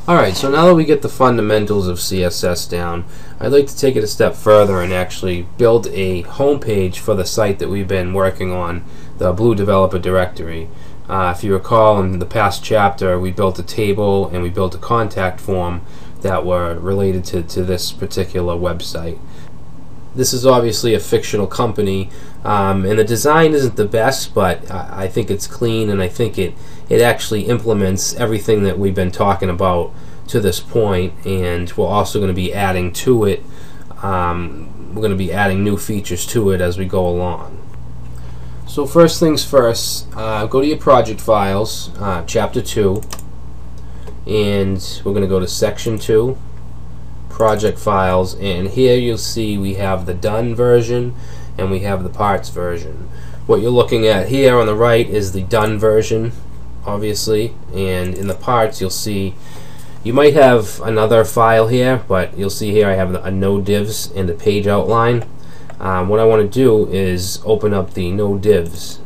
Alright, so now that we get the fundamentals of CSS down, I'd like to take it a step further and actually build a homepage for the site that we've been working on, the Blue Developer Directory. If you recall, in the past chapter we built a table and we built a contact form that were related to this particular website. This is obviously a fictional company, and the design isn't the best, but I think it's clean, and I think it actually implements everything that we've been talking about to this point, and we're also going to be adding to it, we're going to be adding new features to it as we go along. So first things first, go to your project files, chapter 2, and we're going to go to section 2, project files, and here you'll see we have the done version and we have the parts version. What you're looking at here on the right is the done version, obviously, and in the parts you'll see you might have another file here, but you'll see here I have a no divs and a page outline. What I want to do is open up the no divs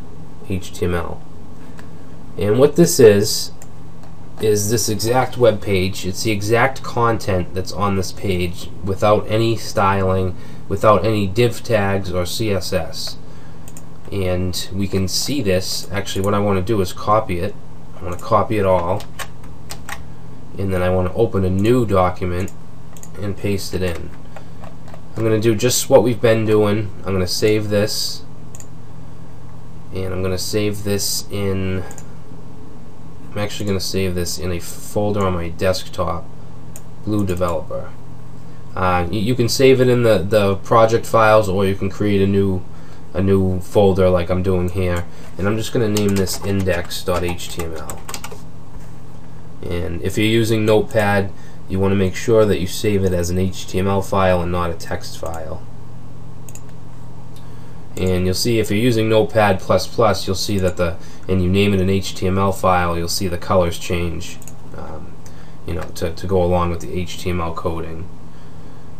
HTML, and what this is this exact web page. It's the exact content that's on this page without any styling, without any div tags or CSS. And we can see this. Actually, what I want to do is copy it. I want to copy it all, and then I want to open a new document and paste it in. I'm going to do just what we've been doing. I'm going to save this, and I'm going to save this in, I'm actually going to save this in a folder on my desktop, Blue Developer. You can save it in the project files, or you can create a new folder like I'm doing here. And I'm just going to name this index.html. And if you're using Notepad, you want to make sure that you save it as an HTML file and not a text file. And you'll see if you're using Notepad++, you'll see that and you name it an HTML file, you'll see the colors change, to go along with the HTML coding.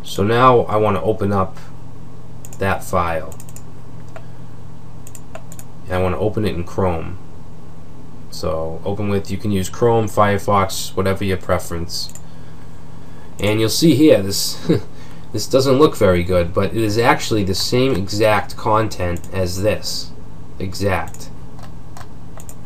So now I want to open up that file. And I want to open it in Chrome. So you can use Chrome, Firefox, whatever your preference. And you'll see here this this doesn't look very good, but it is actually the same exact content as this. Exact.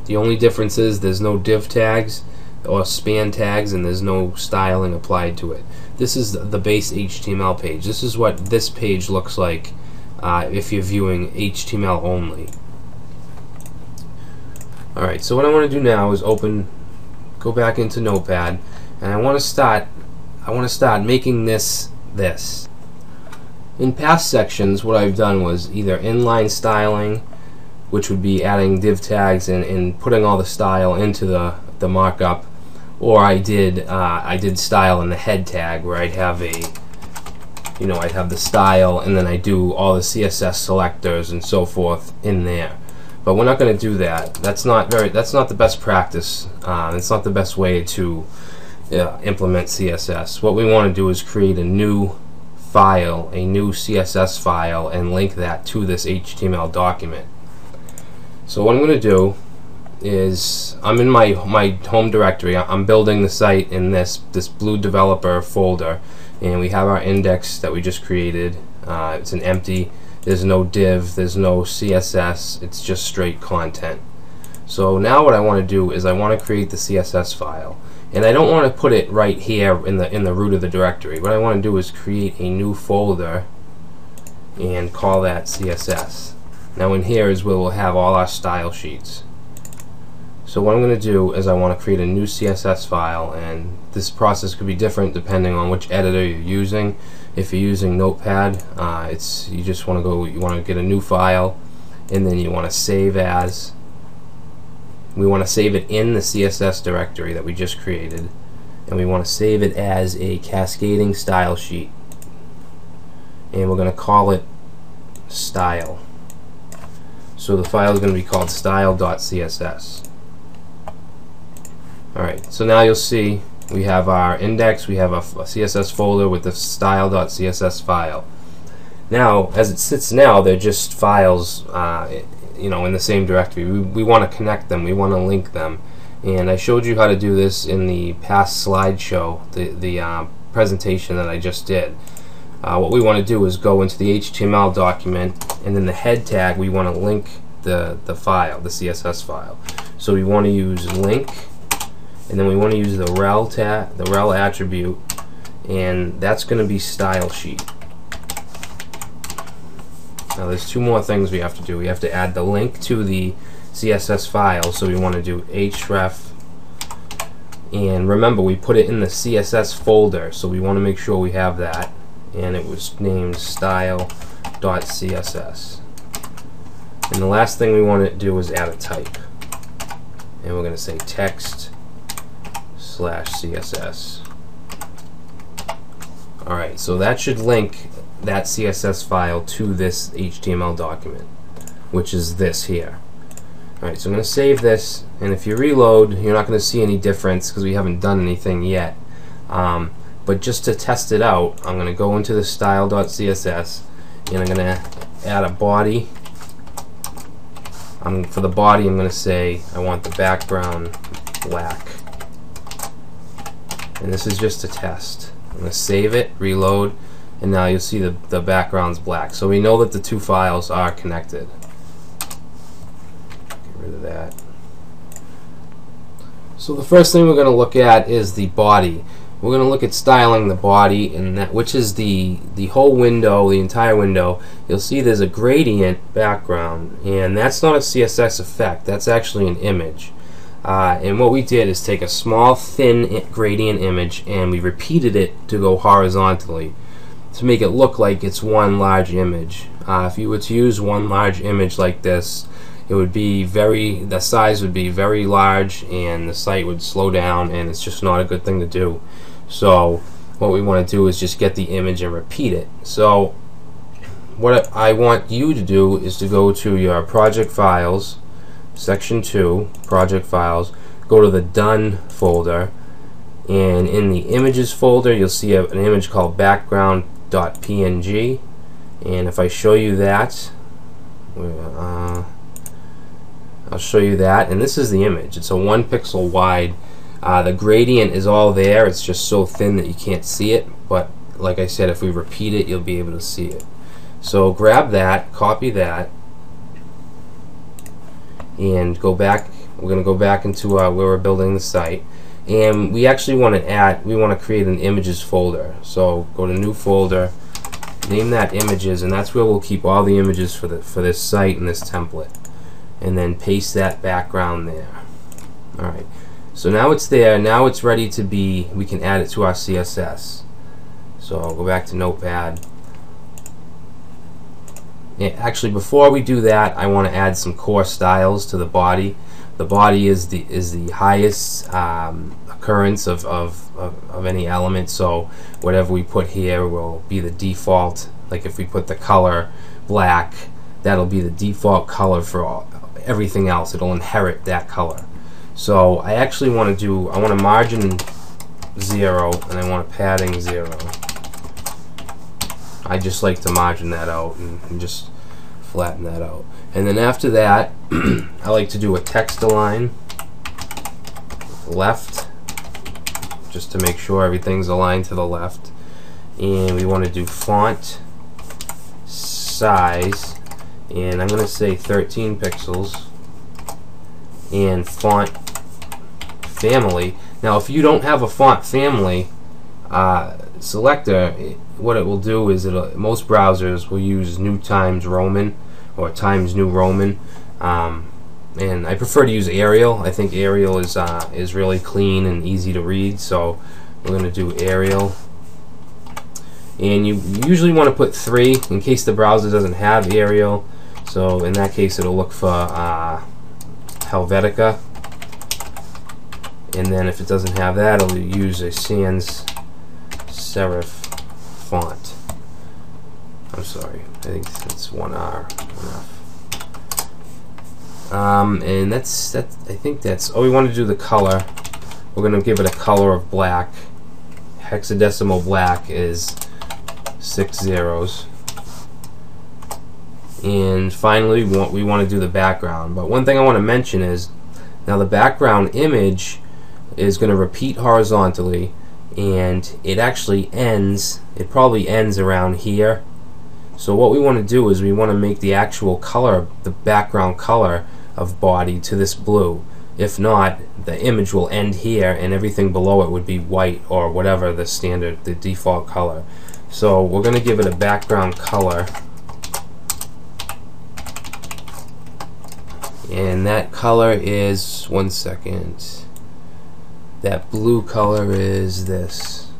The only difference is there's no div tags or span tags, and there's no styling applied to it. This is the base HTML page. This is what this page looks like if you're viewing HTML only. Alright, so what I want to do now is go back into Notepad, and I want to start making this. In past sections, what I've done was either inline styling, which would be adding div tags and putting all the style into the markup, or I did style in the head tag, where I'd have I'd have the style, and then I do all the CSS selectors and so forth in there. But we're not going to do that. That's not the best practice. It's not the best way to implement CSS. What we want to do is create a new file, a new CSS file, and link that to this HTML document. So what I'm going to do is, I'm in my home directory. I'm building the site in this Blue Developer folder, and we have our index that we just created. It's an empty. There's no div, there's no CSS, it's just straight content. So now what I want to do is I want to create the CSS file. And I don't want to put it right here in the root of the directory. What I want to do is create a new folder and call that CSS. Now in here is where we'll have all our style sheets. So what I'm going to do is I want to create a new CSS file, and this process could be different depending on which editor you're using. If you're using Notepad, you want to get a new file, and then you want to save as. We want to save it in the CSS directory that we just created, and we want to save it as a cascading style sheet, and we're going to call it style. So the file is going to be called style.css. Alright, so now you'll see we have our index, we have a CSS folder with the style.css file. Now, as it sits now, they're just files in the same directory. We want to connect them, we want to link them, And I showed you how to do this in the past slideshow, the presentation that I just did. What we want to do is go into the HTML document, and in the head tag we want to link the file, the CSS file. So we want to use link, and then we want to use the rel attribute, and that's going to be style sheet. Now there's two more things we have to do. We have to add the link to the CSS file, so we want to do href, and remember we put it in the CSS folder, so we want to make sure we have that, and it was named style.css. And the last thing we want to do is add a type, and we're going to say text/CSS. Alright, so that should link that CSS file to this HTML document, which is this here. Alright, so I'm going to save this, and if you reload, you're not going to see any difference because we haven't done anything yet. But just to test it out, I'm going to go into the style.css, and I'm going to add a body. For the body, I'm going to say I want the background black. And this is just a test. I'm going to save it, reload, and now you'll see the background's black. So we know that the two files are connected. Get rid of that. So the first thing we're going to look at is the body. We're going to look at styling the body, and which is the whole window, the entire window. You'll see there's a gradient background, and that's not a CSS effect. That's actually an image. And what we did is take a small, thin gradient image, and we repeated it to go horizontally to make it look like it's one large image. If you were to use one large image like this, it would be the size would be very large, and the site would slow down, and it's just not a good thing to do. So what we want to do is just get the image and repeat it. So what I want you to do is to go to your project files, section 2, project files, go to the done folder, and in the images folder you'll see an image called background.png, and if I show you that, I'll show you that, and this is the image. It's a 1 pixel wide. The gradient is all there, it's just so thin that you can't see it, but like I said, if we repeat it you'll be able to see it. So grab that, copy that, and go back. We're going to go back into where we're building the site, and we actually want to create an images folder. So go to new folder, name that images, and that's where we'll keep all the images for this site and this template, and then paste that background there. Alright, so now it's there. Now it's ready to be, we can add it to our CSS. So I'll go back to Notepad. Yeah, actually, before we do that, I want to add some core styles to the body. The body is the highest occurrence of any element, so whatever we put here will be the default. Like if we put the color black, that'll be the default color for everything else. It'll inherit that color. So I actually want to I want a margin 0, and I want a padding 0. I just like to margin that out and just flatten that out. And then after that, I like to do a text align left, just to make sure everything's aligned to the left. And we want to do font size, and I'm going to say 13 pixels. And font family. Now if you don't have a font family selector, what it will do is most browsers will use New Times Roman or Times New Roman, and I prefer to use Arial. I think Arial is really clean and easy to read, so we're going to do Arial. And you usually want to put 3 in case the browser doesn't have Arial, so in that case it'll look for Helvetica, and then if it doesn't have that, it'll use a sans serif font. I'm sorry, I think it's 1R. And that's I think that's. Oh, we want to do the color. We're going to give it a color of black. Hexadecimal black is 6 zeros. And finally, we want to do the background. But one thing I want to mention is Now the background image is going to repeat horizontally, and it actually ends, it probably ends around here. So what we want to do is we want to make the actual color, the background color of body to this blue. If not, the image will end here and everything below it would be white or whatever the standard, the default color. So we're going to give it a background color, and that color is, one second, that blue color is this.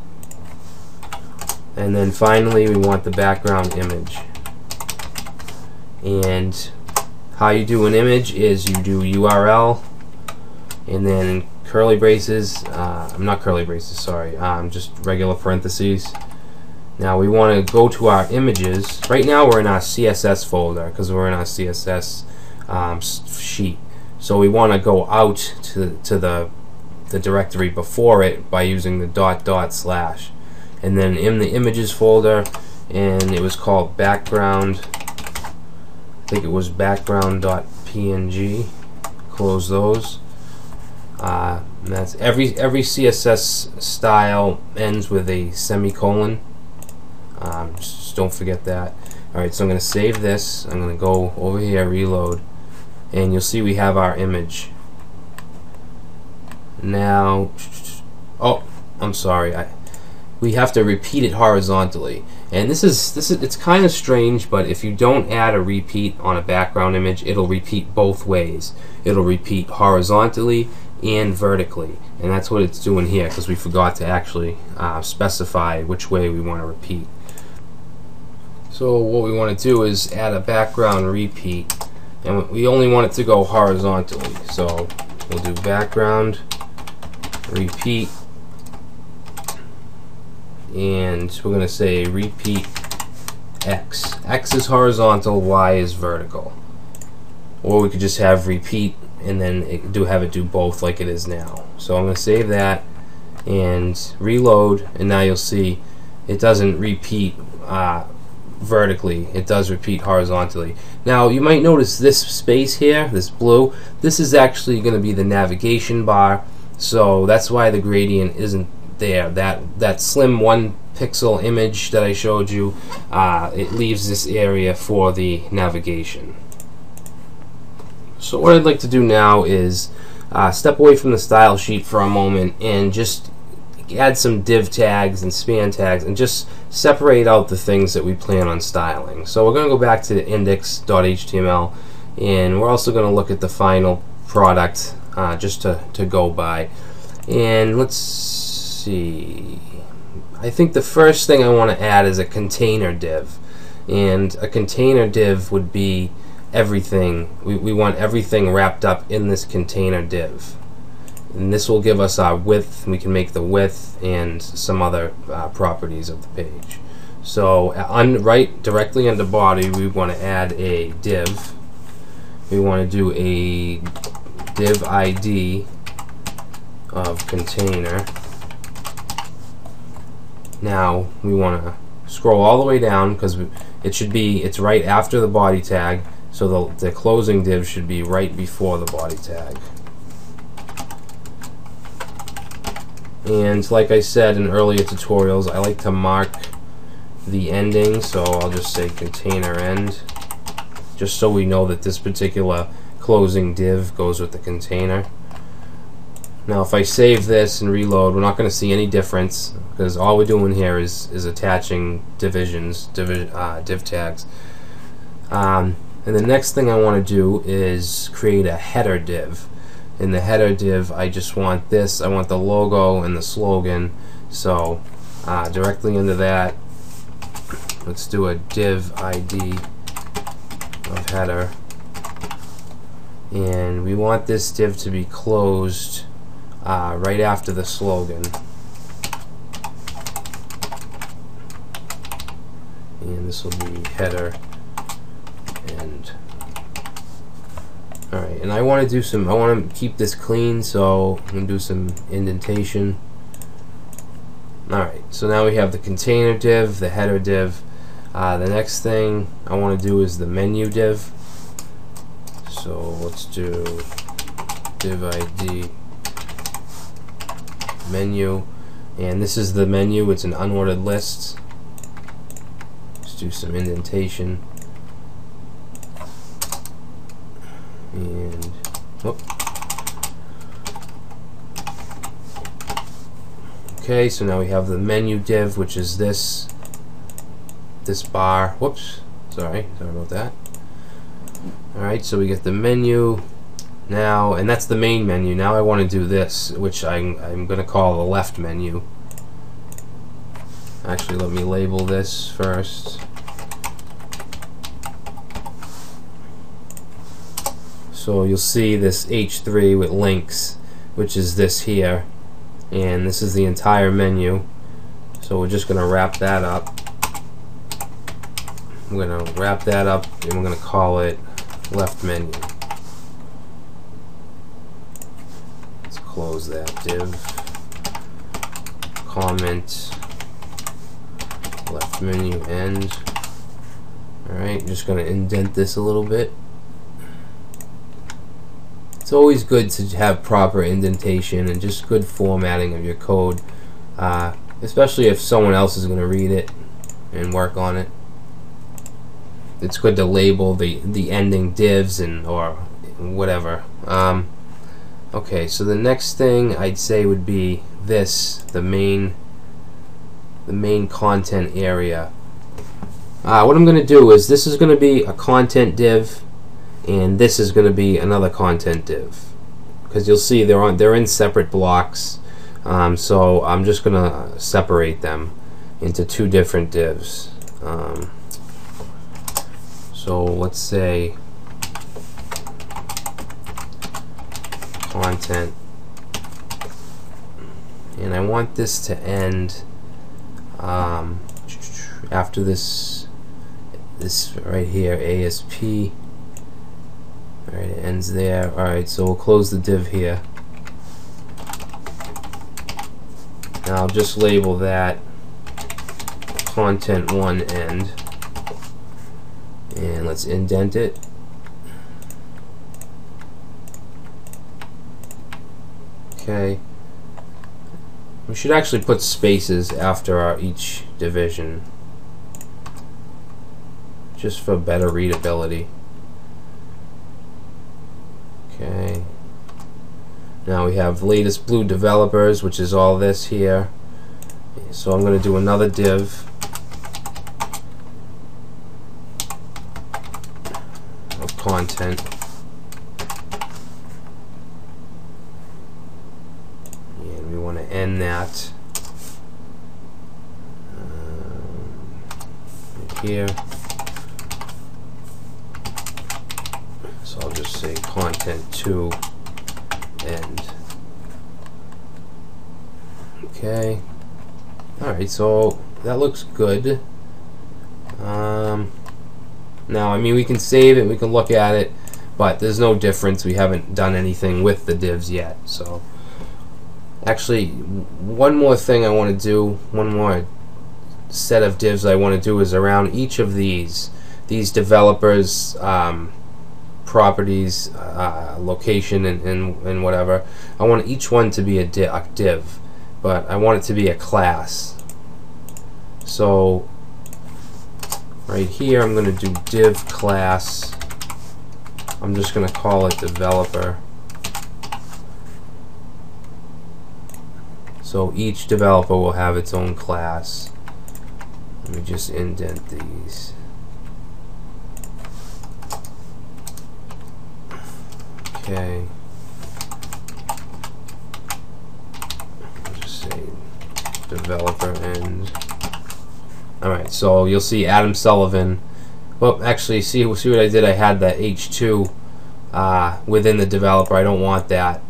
And then finally we want the background image. And how you do an image is you do URL and then curly braces, not curly braces, sorry, just regular parentheses. Now we want to go to our images. Right now we're in our CSS folder because we're in our CSS sheet. So we want to go out to the directory before it by using the // and then in the images folder, and it was called background, I think it was background.png. Close those. That's every CSS style ends with a semicolon. Just don't forget that. Alright, so I'm going to save this. I'm going to go over here, reload, and you'll see we have our image. Now, oh, I'm sorry, we have to repeat it horizontally, and this is it's kind of strange, but if you don't add a repeat on a background image, it'll repeat both ways. It'll repeat horizontally and vertically, and that's what it's doing here because we forgot to actually specify which way we want to repeat. So what we want to do is add a background repeat, and we only want it to go horizontally, so we'll do background repeat, and we're going to say repeat X. X is horizontal, Y is vertical. Or we could just have repeat and then have it do both like it is now. So I'm going to save that and reload, and now you'll see it doesn't repeat vertically, it does repeat horizontally. Now you might notice this space here, this blue, this is actually going to be the navigation bar, so that's why the gradient isn't there. That slim 1 pixel image that I showed you, it leaves this area for the navigation. So what I'd like to do now is step away from the style sheet for a moment and just add some div tags and span tags and just separate out the things that we plan on styling. So we're going to go back to index.html, and we're also going to look at the final product just to go by. And let's see, I think the first thing I want to add is a container div, and a container div would be everything. We want everything wrapped up in this container div, and this will give us our width. We can make the width and some other properties of the page. So right directly under body, we want to add a div. We want to do a div ID of container. Now we want to scroll all the way down because it's right after the body tag, so the closing div should be right before the body tag. And like I said in earlier tutorials, I like to mark the ending, so I'll just say container end, just so we know that this particular closing div goes with the container. Now if I save this and reload, we're not going to see any difference because all we're doing here is attaching divisions, div tags. And the next thing I want to do is create a header div. In the header div, I just want this. I want the logo and the slogan. So directly into that, let's do a div ID of header, and we want this div to be closed right after the slogan. And this will be header end. Alright, and I want to keep this clean, so I'm going to do some indentation. Alright, so now we have the container div, the header div. The next thing I want to do is the menu div. So let's do div ID menu, and this is the menu. It's an unordered list. Let's do some indentation, and whoop. Okay, so now we have the menu div, which is this bar. Whoops, sorry about that. Alright, so we get the menu now, and that's the main menu. Now I want to do this, which I'm going to call the left menu. Actually, let me label this first. So you'll see this H3 with links, which is this here, and this is the entire menu. So we're just going to wrap that up. We're going to wrap that up, and we're going to call it left menu. Let's close that div. Comment left menu end. Alright, just going to indent this a little bit. It's always good to have proper indentation and just good formatting of your code, especially if someone else is going to read it and work on it. It's good to label the ending divs and or whatever. Okay, so the next thing I'd say would be this, the main content area. What I'm going to do is this is going to be a content div, and this is going to be another content div, because you'll see they're in separate blocks. So I'm just going to separate them into two different divs. So let's say content, and I want this to end after this right here, ASP. Alright, it ends there. Alright, so we'll close the div here. Now I'll just label that content 1 end, and let's indent it. Okay, we should actually put spaces after each division, just for better readability. Okay, now we have latest blue developers, which is all this here. So I'm going to do another div of content, and we want to end that right here. So I'll just say content 2 end. Okay. Alright, so that looks good. Now, I mean, we can save it, we can look at it, but there's no difference. We haven't done anything with the divs yet. So, actually, one more thing I want to do, one more set of divs I want to do is around each of these developers, properties, location, and whatever. I want each one to be a div, but I want it to be a class. So right here I'm going to do div class. I'm just going to call it developer. So each developer will have its own class. Let me just indent these. Okay. I'll just say developer end. Alright, so you'll see Adam Sullivan. Well, actually, see what I did? I had that H2 within the developer. I don't want that.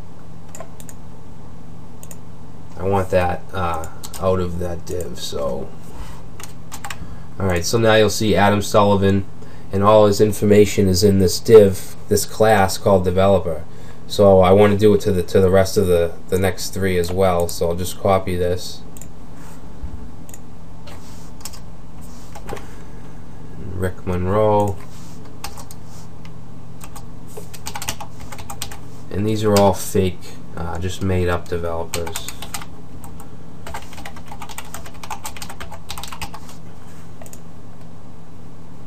I want that out of that div. So, alright, so now you'll see Adam Sullivan, and all his information is in this div, this class called developer. So I want to do it to the rest of the next three as well. So I'll just copy this. Rick Monroe, and these are all fake, just made up developers.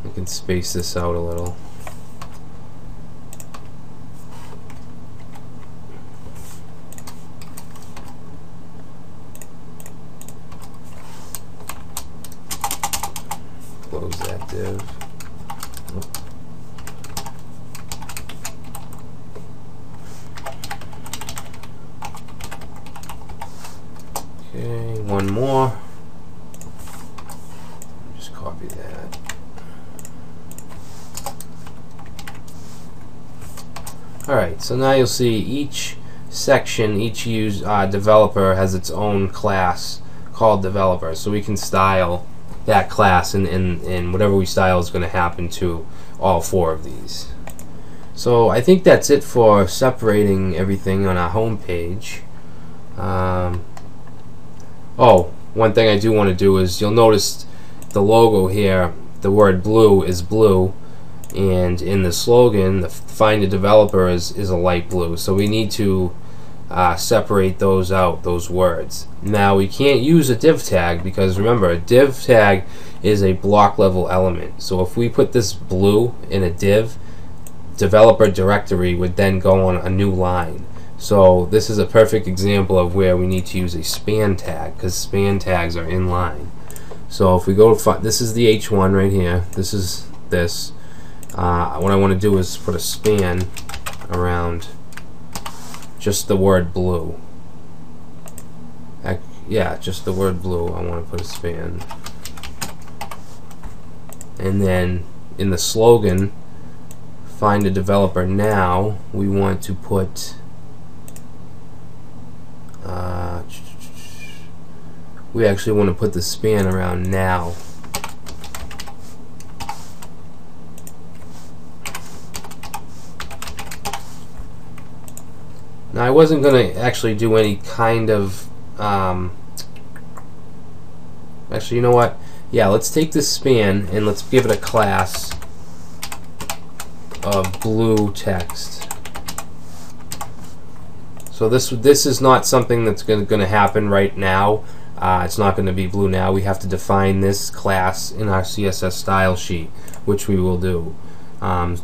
I can space this out a little. Close that div. Okay, one more. Just copy that. Alright, so now you'll see each section, each developer has its own class called developer. So we can style that class, and whatever we style is going to happen to all 4 of these. So I think that's it for separating everything on our home page. Oh, one thing I do want to do is, you'll notice the logo here, the word blue is blue, and in the slogan, the find a developer is a light blue. So we need to separate those out, those words. Now we can't use a div tag, because remember, a div tag is a block level element. So if we put this blue in a div, developer directory would then go on a new line. So this is a perfect example of where we need to use a span tag, because span tags are in line. So if we go to this is the H1 right here, this is this. What I want to do is put a span around just the word blue. Yeah, just the word blue. I want to put a span. And then in the slogan, find a developer now, we want to put we actually want to put the span around now. Now I wasn't going to actually do any kind of actually, you know what? Yeah, let's take this span and let's give it a class of blue text. So this is not something that's going to happen right now. It's not going to be blue now. We have to define this class in our CSS style sheet, which we will do. And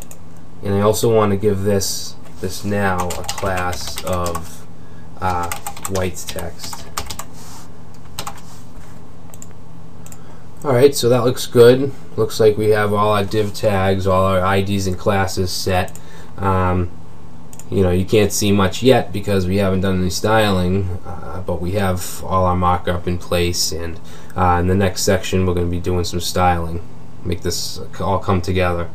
I also want to give this now a class of white text. Alright, so that looks good. Looks like we have all our div tags, all our IDs and classes set. You know, you can't see much yet because we haven't done any styling, but we have all our markup in place, and in the next section we're going to be doing some styling. Make this all come together.